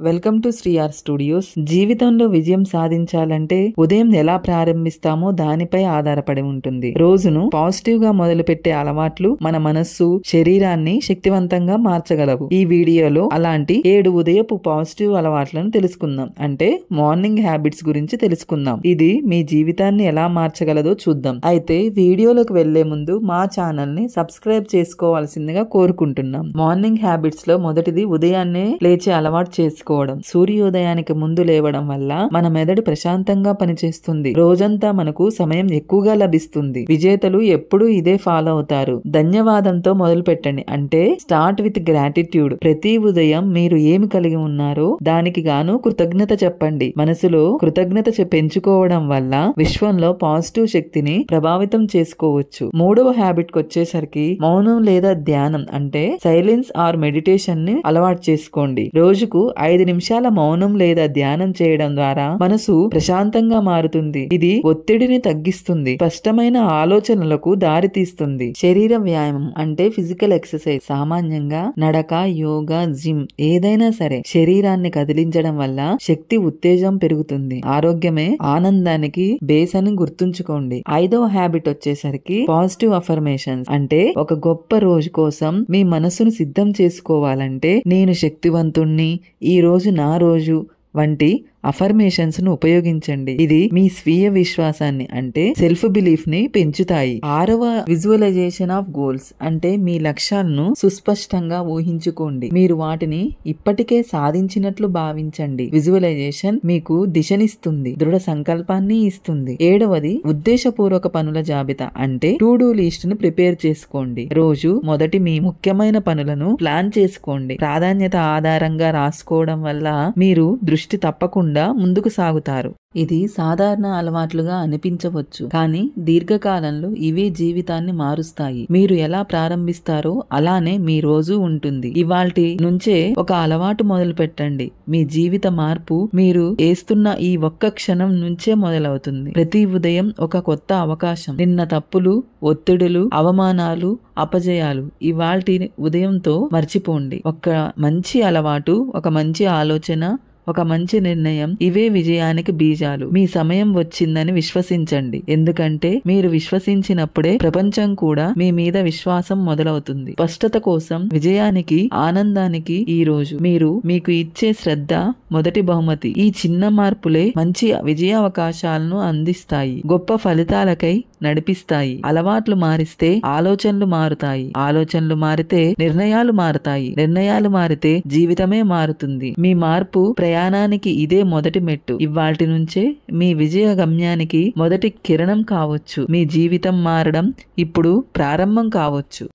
Welcome to శ్రీఆర్ studios. జీవితంలో విజయం సాధించాలంటే ఉదయం ఎలా ప్రారంభిస్తామో దానిపై ఆధారపడి ఉంటుంది. రోజును పాజిటివ్ గా మొదలుపెట్టే అలవాట్లు మన మనస్సు, శరీరాన్ని శక్తివంతంగా మార్చగలవు. ఈ వీడియోలో అలాంటి 7 ఉదయపు పాజిటివ్ అలవాట్లను తెలుసుకుందాం. అంటే మార్నింగ్ హ్యాబిట్స్ గురించి తెలుసుకుందాం. ఇది మీ జీవితాన్ని ఎలా మార్చగలదో చూద్దాం. అయితే వీడియోలోకి వెళ్లే ముందు మా ఛానల్ ని సబ్స్క్రైబ్ చేసుకోవాల్సిందిగా కోరుకుంటున్నాం. మార్నింగ్ హ్యాబిట్స్ లో మొదటిది ఉదయాన్నే లేచే అలవాటు చేసుకోవడం. సూర్యోదయానికి ముందు లేవడం వల్ల మన మెదడు ప్రశాంతంగా పనిచేస్తుంది. రోజంతా మనకు సమయం ఎక్కువగా లభిస్తుంది. విజేతలు ఎప్పుడూ ఇదే ఫాలో అవుతారు. ధన్యవాదంతో మొదలు పెట్టండి. అంటే స్టార్ట్ విత్ గ్రాటిట్యూడ్. ప్రతి ఉదయం మీరు ఏమి కలిగి ఉన్నారో దానికి గాను కృతజ్ఞత చెప్పండి. మనసులో కృతజ్ఞత పెంచుకోవడం వల్ల విశ్వంలో పాజిటివ్ శక్తిని ప్రభావితం చేసుకోవచ్చు. 3వ హ్యాబిట్ కి వచ్చేసరికి మౌనం లేదా ధ్యానం అంటే సైలెన్స్ ఆర్ మెడిటేషన్ ని అలవాటు చేసుకోండి. రోజుకు 5 నిమిషాల మౌనం లేదా ధ్యానం చేయడం ద్వారా మనసు ప్రశాంతంగా మారుతుంది. ఇది ఒత్తిడిని తగ్గిస్తుంది, స్పష్టమైన ఆలోచనలకు దారి తీస్తుంది. శరీర వ్యాయామం అంటే ఫిజికల్ ఎక్సర్సైజ్. సామాన్యంగా నడక, యోగా, జిమ్ ఏదైనా సరే శరీరాన్ని కదిలించడం వల్ల శక్తి, ఉత్తేజం పెరుగుతుంది. ఆరోగ్యమే ఆనందానికి బేస్ అని గుర్తుంచుకోండి. 5వ హ్యాబిట్ వచ్చేసరికి పాజిటివ్ అఫర్మేషన్స్. అంటే ఒక గొప్ప రోజు కోసం మీ మనసును సిద్ధం చేసుకోవాలంటే నేను శక్తివంతుణ్ణి, ఈ రోజు నా రోజు వంటి అఫర్మేషన్స్ ను ఉపయోగించండి. ఇది మీ స్వీయ విశ్వాసాన్ని అంటే సెల్ఫ్ బిలీఫ్ ని పెంచుతాయి. 6వ విజువలైజేషన్ ఆఫ్ గోల్స్ అంటే మీ లక్ష్యాలను సుస్పష్టంగా ఊహించుకోండి. మీరు వాటిని ఇప్పటికే సాధించినట్లు భావించండి. విజువలైజేషన్ మీకు దిశనిస్తుంది, దృఢ సంకల్పాన్ని ఇస్తుంది. 7వది ఉద్దేశపూర్వక పనుల జాబితా అంటే టు డూ లిస్ట్ ను ప్రిపేర్ చేసుకోండి. రోజు మొదటి మీ ముఖ్యమైన పనులను ప్లాన్ చేసుకోండి. ప్రాధాన్యత ఆధారంగా రాసుకోవడం వల్ల మీరు దృష్టి తప్పకుండా ముందుకు సాగుతారు. ఇది సాధారణ అలవాట్లుగా అనిపించవచ్చు, కానీ దీర్ఘకాలంలో ఇవే జీవితాన్ని మారుస్తాయి. మీరు ఎలా ప్రారంభిస్తారో అలానే మీ రోజు ఉంటుంది. ఇవాల్టి నుంచే ఒక అలవాటు మొదలు పెట్టండి. మీ జీవిత మార్పు మీరు వేస్తున్న ఈ ఒక్క క్షణం నుంచే మొదలవుతుంది. ప్రతి ఉదయం ఒక కొత్త అవకాశం. నిన్న తప్పులు, ఒత్తిడులు, అవమానాలు, అపజయాలు ఇవాల్టి ఉదయంతో మర్చిపోండి. ఒక మంచి అలవాటు, ఒక మంచి ఆలోచన, ఒక మంచి నిర్ణయం ఇవే విజయానికి బీజాలు. మీ సమయం వచ్చిందని విశ్వసించండి. ఎందుకంటే మీరు విశ్వసించినప్పుడే ప్రపంచం కూడా మీ మీద విశ్వాసం మొదలవుతుంది. స్పష్టత కోసం, విజయానికి, ఆనందానికి ఈ రోజు మీరు మీకు ఇచ్చే శ్రద్ధ మొదటి బహుమతి. ఈ చిన్న మార్పులే మంచి విజయ అవకాశాలను అందిస్తాయి, గొప్ప ఫలితాలకై నడిపిస్తాయి. అలవాట్లు మారిస్తే ఆలోచనలు మారుతాయి, ఆలోచనలు మారితే నిర్ణయాలు మారుతాయి, నిర్ణయాలు మారితే జీవితమే మారుతుంది. మీ మార్పు ప్రయాణానికి ఇదే మొదటి మెట్టు. ఇవాల్టి నుంచే మీ విజయ గమ్యానికి మొదటి కిరణం కావచ్చు. మీ జీవితం మారడం ఇప్పుడు ప్రారంభం కావచ్చు.